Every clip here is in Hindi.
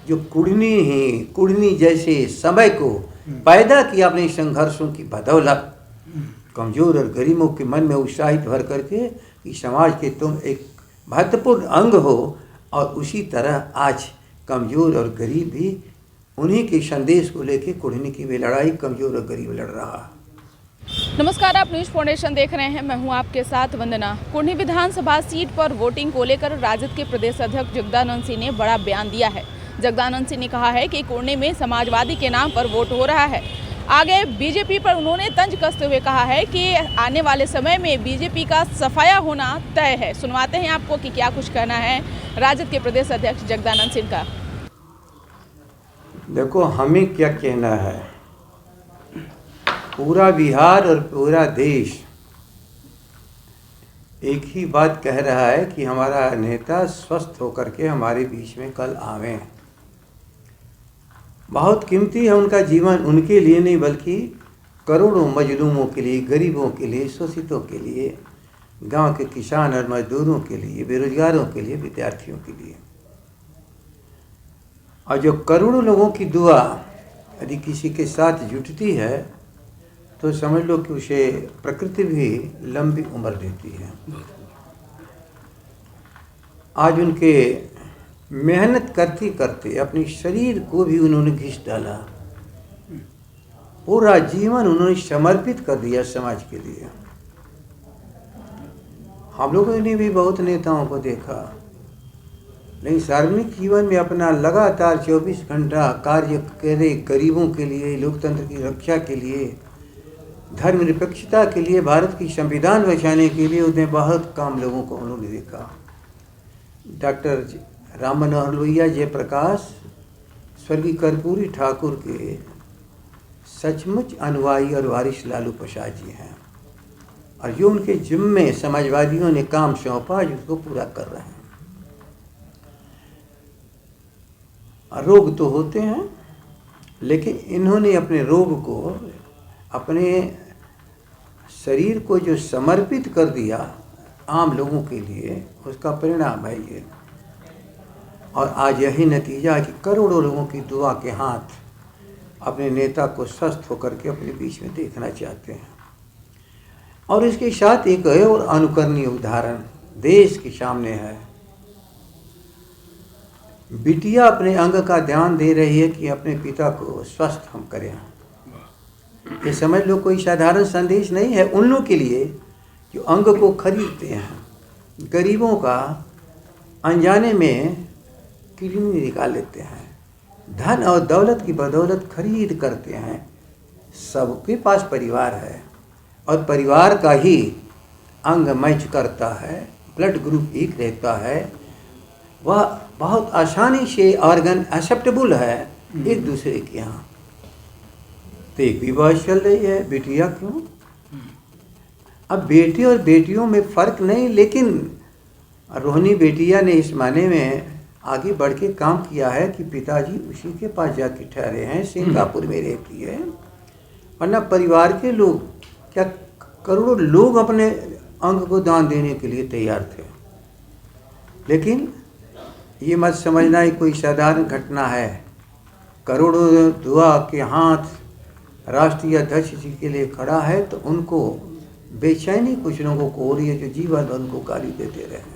जो कुढ़नी जैसे समय को पैदा किया अपने संघर्षों की बदौलत, कमज़ोर और गरीबों के मन में उत्साहित भर करके कि समाज के तुम एक महत्वपूर्ण अंग हो। और उसी तरह आज कमज़ोर और गरीब भी उन्हीं के संदेश को लेके कुढ़नी की भी लड़ाई कमज़ोर और गरीब लड़ रहा है। नमस्कार, आप न्यूज़ फाउंडेशन देख रहे हैं। मैं हूं आपके साथ वंदना। कुढ़नी विधानसभा सीट पर वोटिंग को लेकर राजद के प्रदेश अध्यक्ष जगदानंद सिंह ने बड़ा बयान दिया है। जगदानंद सिंह ने कहा है कि कुढ़नी में समाजवादी के नाम पर वोट हो रहा है। आगे बीजेपी पर उन्होंने तंज कसते हुए कहा है कि आने वाले समय में बीजेपी का सफाया होना तय है। सुनवाते हैं आपको कि क्या कुछ कहना है राजद के प्रदेश अध्यक्ष जगदानंद सिंह का। देखो, हमें क्या कहना है, पूरा बिहार और पूरा देश एक ही बात कह रहा है कि हमारा नेता स्वस्थ होकर के हमारे बीच में कल आवे। बहुत कीमती है उनका जीवन, उनके लिए नहीं बल्कि करोड़ों मजलूमों के लिए, गरीबों के लिए, शोषितों के लिए, गांव के किसान और मजदूरों के लिए, बेरोजगारों के लिए, विद्यार्थियों के लिए। और जो करोड़ों लोगों की दुआ यदि किसी के साथ जुटती है तो समझ लो कि उसे प्रकृति भी लंबी उम्र देती है। आज उनके मेहनत करते करते अपने शरीर को भी उन्होंने घिस डाला, पूरा जीवन उन्होंने समर्पित कर दिया समाज के लिए। हम लोगों ने भी बहुत नेताओं को देखा, लेकिन सार्वजनिक जीवन में अपना लगातार 24 घंटा कार्य करे गरीबों के लिए, लोकतंत्र की रक्षा के लिए, धर्मनिरपेक्षता के लिए, भारत की संविधान बचाने के लिए उन्हें बहुत काम लोगों को उन्होंने देखा। डॉक्टर राम मनोहर लोहिया जयप्रकाश स्वर्गीय कर्पूरी ठाकुर के सचमुच अनुयायी और वारिस लालू प्रसाद जी हैं, और जो उनके जिम्मे समाजवादियों ने काम सौंपा उसको पूरा कर रहे हैं। रोग तो होते हैं, लेकिन इन्होंने अपने रोग को, अपने शरीर को जो समर्पित कर दिया आम लोगों के लिए, उसका परिणाम है ये। और आज यही नतीजा है कि करोड़ों लोगों की दुआ के हाथ अपने नेता को स्वस्थ होकर के अपने बीच में देखना चाहते हैं। और इसके साथ एक और अनुकरणीय उदाहरण देश के सामने है। बिटिया अपने अंग का ध्यान दे रही है कि अपने पिता को स्वस्थ हम करें। ये समझ लो कोई साधारण संदेश नहीं है उन लोगों के लिए जो अंग को खरीदते हैं, गरीबों का अनजाने में किडनी निकाल लेते हैं, धन और दौलत की बदौलत खरीद करते हैं। सबके पास परिवार है और परिवार का ही अंग मैच करता है, ब्लड ग्रुप एक रहता है, वह बहुत आसानी से ऑर्गन एक्सेप्टेबल है एक दूसरे के यहाँ। तो एक भी बात चल रही है, बेटियाँ क्यों? अब बेटे और बेटियों में फ़र्क नहीं, लेकिन रोहिणी बेटिया ने इस माने में आगे बढ़ के काम किया है कि पिताजी उसी के पास जाके ठहरे हैं, सिंगापुर में रहती है। वरना परिवार के लोग क्या, करोड़ों लोग अपने अंग को दान देने के लिए तैयार थे। लेकिन ये मत समझना ही कोई साधारण घटना है। करोड़ों दुआ के हाथ राष्ट्रीय अध्यक्ष जी के लिए खड़ा है तो उनको बेचैनी कुछ लोगों को हो रही है जो जीवन भर उनको गाली देते रहे।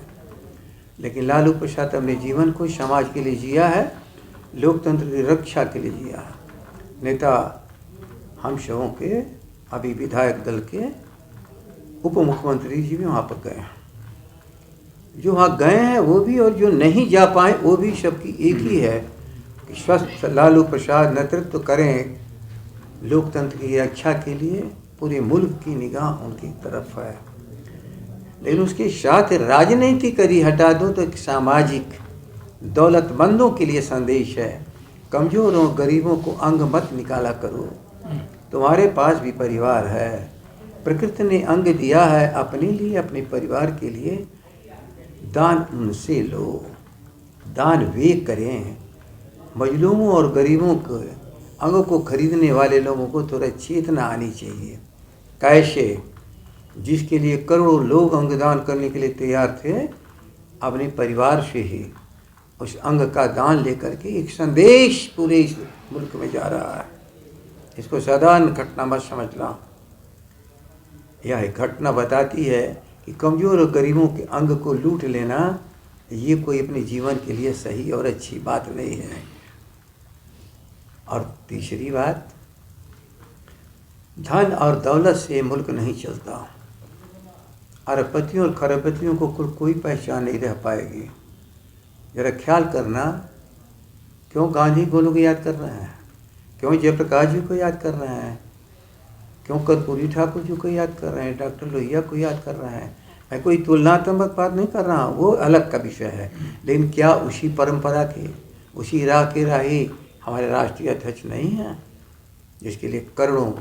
लेकिन लालू प्रसाद अपने जीवन को समाज के लिए जिया है, लोकतंत्र की रक्षा के लिए जिया है। नेता हम सबों के अभी विधायक दल के उप मुख्यमंत्री जी भी वहाँ पर गए हैं। जो वहाँ गए हैं वो भी और जो नहीं जा पाए वो भी, सबकी एक ही है कि स्वस्थ लालू प्रसाद नेतृत्व करें लोकतंत्र की रक्षा के लिए। पूरे मुल्क की निगाह उनकी तरफ है। लेकिन उसके साथ राजनीति करी हटा दो तो एक सामाजिक दौलतमंदों के लिए संदेश है, कमज़ोरों गरीबों को अंग मत निकाला करो। तुम्हारे पास भी परिवार है, प्रकृति ने अंग दिया है अपने लिए, अपने परिवार के लिए। दान उनसे लो, दान वे करें। मजलूमों और गरीबों के अंगों को खरीदने वाले लोगों को थोड़ा चेतना आनी चाहिए। कैसे? जिसके लिए करोड़ों लोग अंगदान करने के लिए तैयार थे, अपने परिवार से ही उस अंग का दान लेकर के एक संदेश पूरे इस मुल्क में जा रहा है। इसको साधारण घटना मत समझना। यह एक घटना बताती है कि कमज़ोर और गरीबों के अंग को लूट लेना ये कोई अपने जीवन के लिए सही और अच्छी बात नहीं है। और तीसरी बात, धन और दौलत से मुल्क नहीं चलता। अरबपतियों और खरबपतियों को कोई पहचान नहीं रह पाएगी। जरा ख्याल करना, क्यों गांधी को लोग याद कर रहे हैं, क्यों जयप्रकाश जी को याद कर रहे हैं, क्यों कर्पूरी ठाकुर जी को याद कर रहे हैं, डॉक्टर लोहिया को याद कर रहे हैं। मैं कोई तुलनात्मक बात नहीं कर रहा हूँ, वो अलग का विषय है। लेकिन क्या उसी परंपरा के, उसी राह के राही हमारे राष्ट्रीय अध्यक्ष नहीं हैं, जिसके लिए करोड़ों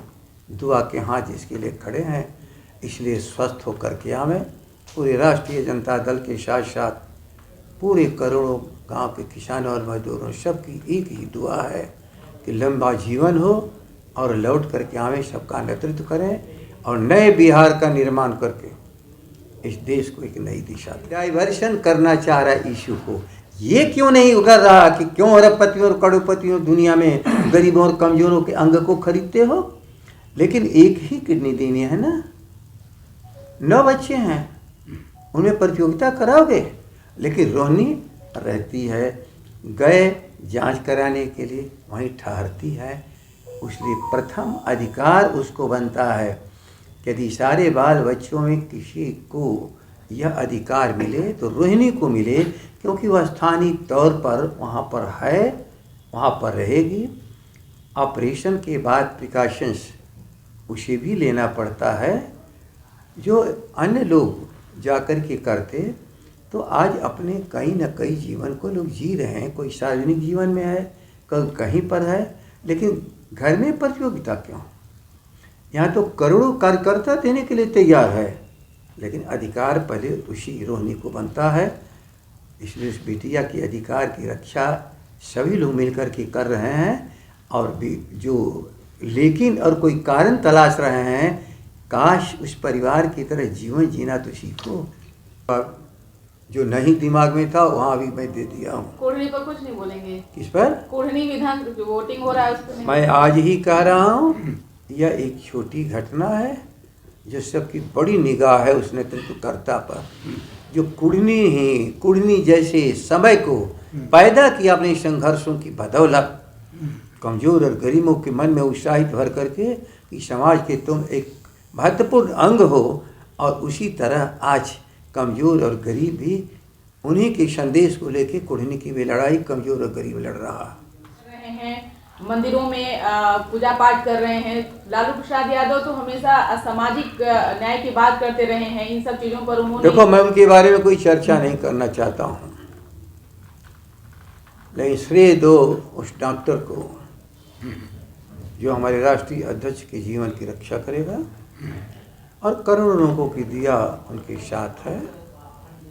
दुआ के हाथ जिसके लिए खड़े हैं। इसलिए स्वस्थ होकर के हमें पूरे राष्ट्रीय जनता दल के साथ साथ पूरे करोड़ों गांव के किसानों और मजदूरों सबकी एक ही दुआ है कि लंबा जीवन हो और लौट करके हमें सबका नेतृत्व करें और नए बिहार का निर्माण करके इस देश को एक नई दिशा दें। डाइवर्शन करना चाह रहा है इशू को। ये क्यों नहीं उतर रहा कि क्यों अरबपतियों और करोड़पतियों दुनिया में गरीबों और कमजोरों के अंग को खरीदते हो, लेकिन एक ही किडनी देनी है ना। 9 बच्चे हैं, उनमें प्रतियोगिता कराओगे, लेकिन रोहिणी रहती है, गए जांच कराने के लिए वहीं ठहरती है। इसलिए प्रथम अधिकार उसको बनता है कि यदि सारे बाल बच्चों में किसी को यह अधिकार मिले तो रोहिणी को मिले, क्योंकि वह स्थानीय तौर पर वहाँ पर है, वहाँ पर रहेगी। ऑपरेशन के बाद प्रिकॉशंस उसे भी लेना पड़ता है जो अन्य लोग जाकर के करते। तो आज अपने कहीं न कहीं जीवन को लोग जी रहे हैं। कोई सार्वजनिक जीवन में है, कोई कहीं पर है, लेकिन घर में प्रतियोगिता क्यों? यहाँ तो करोड़ों कार्यकर्ता देने के लिए तैयार है, लेकिन अधिकार पहले उसी रोहिणी को बनता है। इसलिए उस बिटिया की अधिकार की रक्षा सभी लोग मिलकर के कर रहे हैं। और भी जो लेकिन और कोई कारण तलाश रहे हैं, काश उस परिवार की तरह जीवन जीना तो सीखो। और जो नहीं दिमाग में था वहाँ भी मैं दे दिया हूँ। कोढ़नी पर कुछ नहीं बोलेंगे? किस पर? कोढ़नी विधान जो वोटिंग हो रहा है उस पर नहीं। मैं आज ही कह रहा हूँ, यह एक छोटी घटना है जो सबकी बड़ी निगाह है उस नेतृत्वकर्ता पर, जो कुढ़नी जैसे समय को पैदा किया अपने संघर्षों की बदौलत, कमजोर और गरीबों के मन में उत्साहित भर करके कि समाज के तुम एक महत्वपूर्ण अंग हो। और उसी तरह आज कमजोर और गरीब भी उन्हीं के संदेश को लेके कुढ़नी की भी लड़ाई कमजोर और गरीब लड़ रहा है। मंदिरों में पूजा पाठ कर रहे हैं। लालू प्रसाद यादव तो हमेशा सामाजिक न्याय की बात करते रहे हैं। इन सब चीजों पर उन्होंने, देखो, मैं उनके बारे में कोई चर्चा नहीं करना चाहता हूँ, लेकिन श्रेय दो उस डॉक्टर को जो हमारे राष्ट्रीय अध्यक्ष के जीवन की रक्षा करेगा और करोड़ों लोगों की दिया उनके साथ है।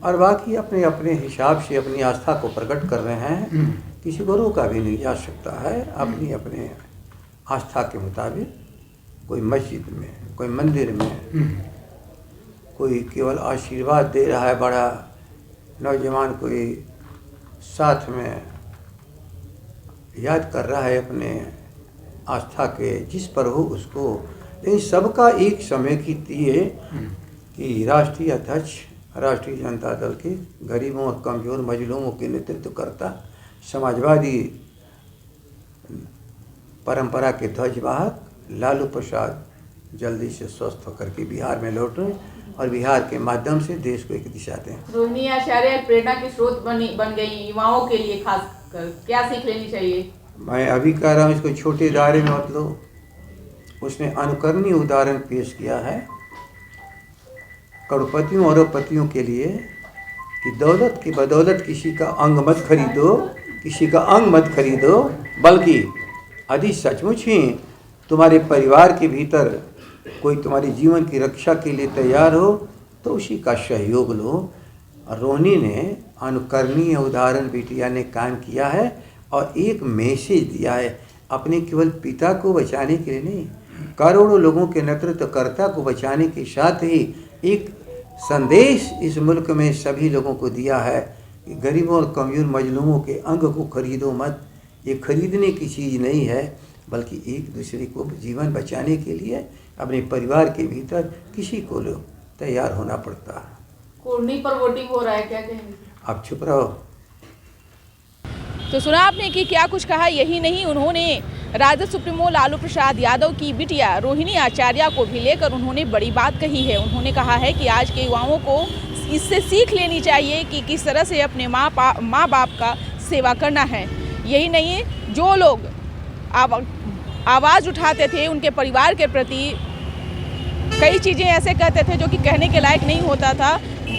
और बाकी अपने अपने हिसाब से अपनी आस्था को प्रकट कर रहे हैं। किसी को रोका भी नहीं जा सकता है। अपनी अपने आस्था के मुताबिक कोई मस्जिद में, कोई मंदिर में, कोई केवल आशीर्वाद दे रहा है, बड़ा नौजवान कोई साथ में याद कर रहा है अपने आस्था के जिस पर हो उसको। लेकिन सबका एक समय की है कि राष्ट्रीय अध्यक्ष राष्ट्रीय जनता दल के गरीबों और कमजोर मजलूमों के नेतृत्व करता समाजवादी परंपरा के ध्वजवाहक लालू प्रसाद जल्दी से स्वस्थ होकर के बिहार में लौटें और बिहार के माध्यम से देश को एक दिशा दें। रोहिणी आचार्य प्रेरणा की स्रोत बन गई युवाओं के लिए, खास कर क्या सीख लेनी चाहिए? मैं अभी कह रहा हूँ, इसको छोटे दायरे में मत लो। उसने अनुकरणीय उदाहरण पेश किया है करोड़पतियों और अरबपतियों के लिए कि दौलत की बदौलत किसी का अंग मत खरीदो, किसी का अंग मत खरीदो, बल्कि यदि सचमुच ही तुम्हारे परिवार के भीतर कोई तुम्हारे जीवन की रक्षा के लिए तैयार हो तो उसी का सहयोग लो। रोहिणी ने अनुकरणीय उदाहरण बिटिया ने कायम किया है और एक मैसेज दिया है, अपने केवल पिता को बचाने के लिए नहीं, करोड़ों लोगों के नेतृत्वकर्ता को बचाने के साथ ही एक संदेश इस मुल्क में सभी लोगों को दिया है कि गरीबों और कमजोर मजलूमों के अंग को खरीदो मत। ये खरीदने की चीज़ नहीं है, बल्कि एक दूसरे को जीवन बचाने के लिए अपने परिवार के भीतर किसी को लो तैयार होना पड़ता है। कोढ़नी पर वोटिंग हो रहा है, क्या कहेंगे? आप चुप रहो। तो सुना आपने कि क्या कुछ कहा। यही नहीं, उन्होंने राजद सुप्रीमो लालू प्रसाद यादव की बिटिया रोहिणी आचार्य को भी लेकर उन्होंने बड़ी बात कही है। उन्होंने कहा है कि आज के युवाओं को इससे सीख लेनी चाहिए कि किस तरह से अपने माँ बाप का सेवा करना है। यही नहीं, जो लोग आवाज़ उठाते थे उनके परिवार के प्रति, कई चीज़ें ऐसे कहते थे जो कि कहने के लायक नहीं होता था।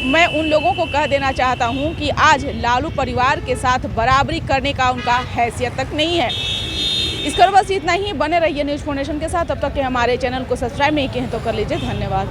मैं उन लोगों को कह देना चाहता हूं कि आज लालू परिवार के साथ बराबरी करने का उनका हैसियत तक नहीं है। इस कर बस इतना ही। बने रहिए न्यूज़ फाउंडेशन के साथ। तब तक के हमारे चैनल को सब्सक्राइब नहीं किए हैं तो कर लीजिए। धन्यवाद।